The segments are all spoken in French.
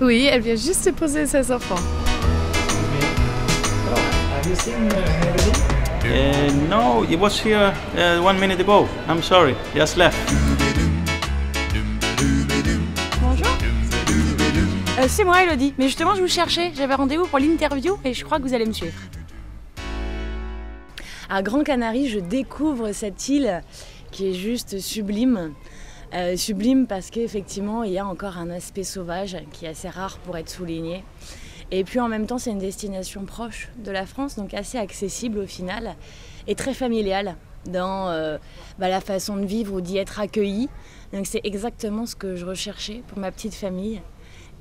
Oui, elle vient juste de poser ses enfants. Have you seen already? No, it was here 1 minute ago. I'm sorry, just left. Bonjour. C'est moi Elodie, mais justement je vous cherchais, j'avais rendez-vous pour l'interview et je crois que vous allez me suivre. À Gran Canaria, je découvre cette île qui est juste sublime. Sublime parce qu'effectivement il y a encore un aspect sauvage qui est assez rare pour être souligné. Et puis en même temps c'est une destination proche de la France, donc assez accessible au final et très familiale dans la façon de vivre ou d'y être accueilli. Donc c'est exactement ce que je recherchais pour ma petite famille.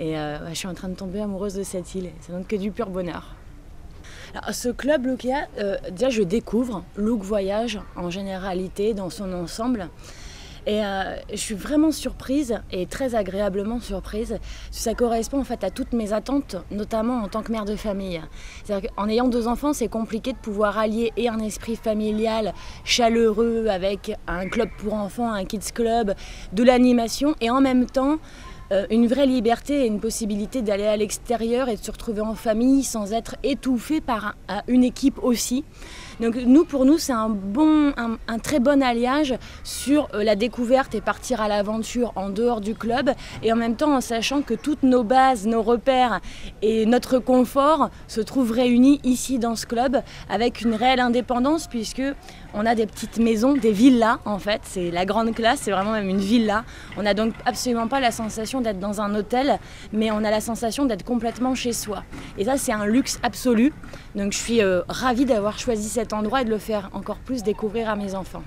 Et je suis en train de tomber amoureuse de cette île, ça donne que du pur bonheur. Alors, ce club Lukea, déjà je découvre Look Voyage en généralité dans son ensemble. Et je suis vraiment surprise et très agréablement surprise. Ça correspond en fait à toutes mes attentes, notamment en tant que mère de famille. C'est-à-dire qu'en ayant 2 enfants, c'est compliqué de pouvoir allier et un esprit familial chaleureux avec un club pour enfants, un kids club, de l'animation et en même temps une vraie liberté et une possibilité d'aller à l'extérieur et de se retrouver en famille sans être étouffé par une équipe aussi. Donc pour nous, c'est un très bon alliage sur la découverte et partir à l'aventure en dehors du club et en même temps en sachant que toutes nos bases, nos repères et notre confort se trouvent réunis ici dans ce club avec une réelle indépendance puisque on a des petites maisons, des villas en fait, c'est la grande classe, c'est vraiment même une villa. On n'a donc absolument pas la sensation d'être dans un hôtel, mais on a la sensation d'être complètement chez soi. Et ça c'est un luxe absolu, donc je suis ravie d'avoir choisi cet endroit et de le faire encore plus découvrir à mes enfants.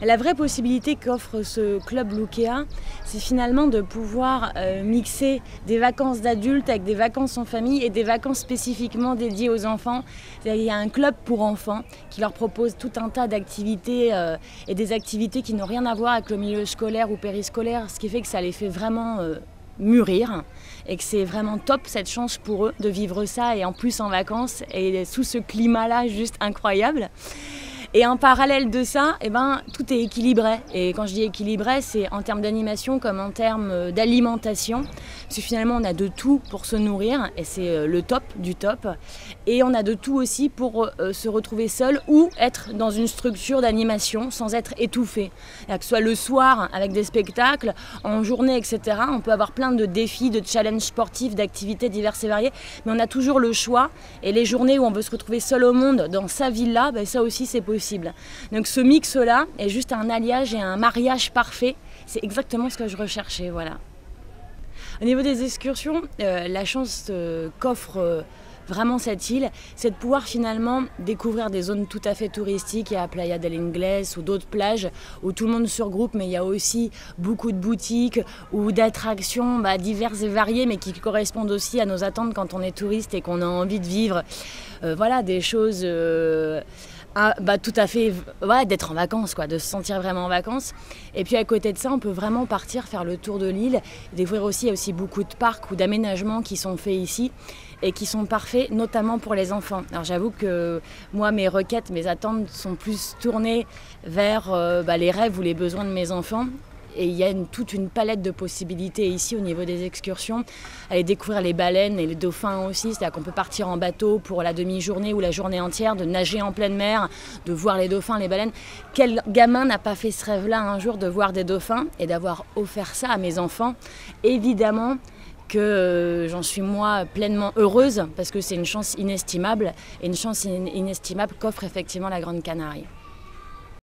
La vraie possibilité qu'offre ce club Lukea, c'est finalement de pouvoir mixer des vacances d'adultes avec des vacances en famille et des vacances spécifiquement dédiées aux enfants. Il y a un club pour enfants qui leur propose tout un tas d'activités et des activités qui n'ont rien à voir avec le milieu scolaire ou périscolaire, ce qui fait que ça les fait vraiment mûrir et que c'est vraiment top cette chance pour eux de vivre ça et en plus en vacances et sous ce climat-là juste incroyable. Et en parallèle de ça, tout est équilibré. Et quand je dis équilibré, c'est en termes d'animation comme en termes d'alimentation. Parce que finalement, on a de tout pour se nourrir et c'est le top du top. Et on a de tout aussi pour se retrouver seul ou être dans une structure d'animation sans être étouffé. Que ce soit le soir avec des spectacles, en journée, etc. On peut avoir plein de défis, de challenges sportifs, d'activités diverses et variées. Mais on a toujours le choix. Et les journées où on veut se retrouver seul au monde dans sa villa, ça aussi c'est possible. Donc ce mix-là est juste un alliage et un mariage parfait. C'est exactement ce que je recherchais, voilà. Au niveau des excursions, la chance qu'offre vraiment cette île, c'est de pouvoir finalement découvrir des zones tout à fait touristiques. Il y a Playa del Ingles ou d'autres plages où tout le monde se regroupe, mais il y a aussi beaucoup de boutiques ou d'attractions diverses et variées, mais qui correspondent aussi à nos attentes quand on est touriste et qu'on a envie de vivre des choses tout à fait, d'être en vacances, de se sentir vraiment en vacances. Et puis à côté de ça, on peut vraiment partir faire le tour de l'île, découvrir aussi, il y a aussi beaucoup de parcs ou d'aménagements qui sont faits ici et qui sont parfaits, notamment pour les enfants. Alors j'avoue que moi, mes requêtes, mes attentes sont plus tournées vers les rêves ou les besoins de mes enfants. Et il y a toute une palette de possibilités ici au niveau des excursions. Aller découvrir les baleines et les dauphins aussi, c'est-à-dire qu'on peut partir en bateau pour la demi-journée ou la journée entière, de nager en pleine mer, de voir les dauphins, les baleines. Quel gamin n'a pas fait ce rêve-là un jour de voir des dauphins et d'avoir offert ça à mes enfants? Évidemment que j'en suis moi pleinement heureuse parce que c'est une chance inestimable et une chance inestimable qu'offre effectivement la Grande Canarie.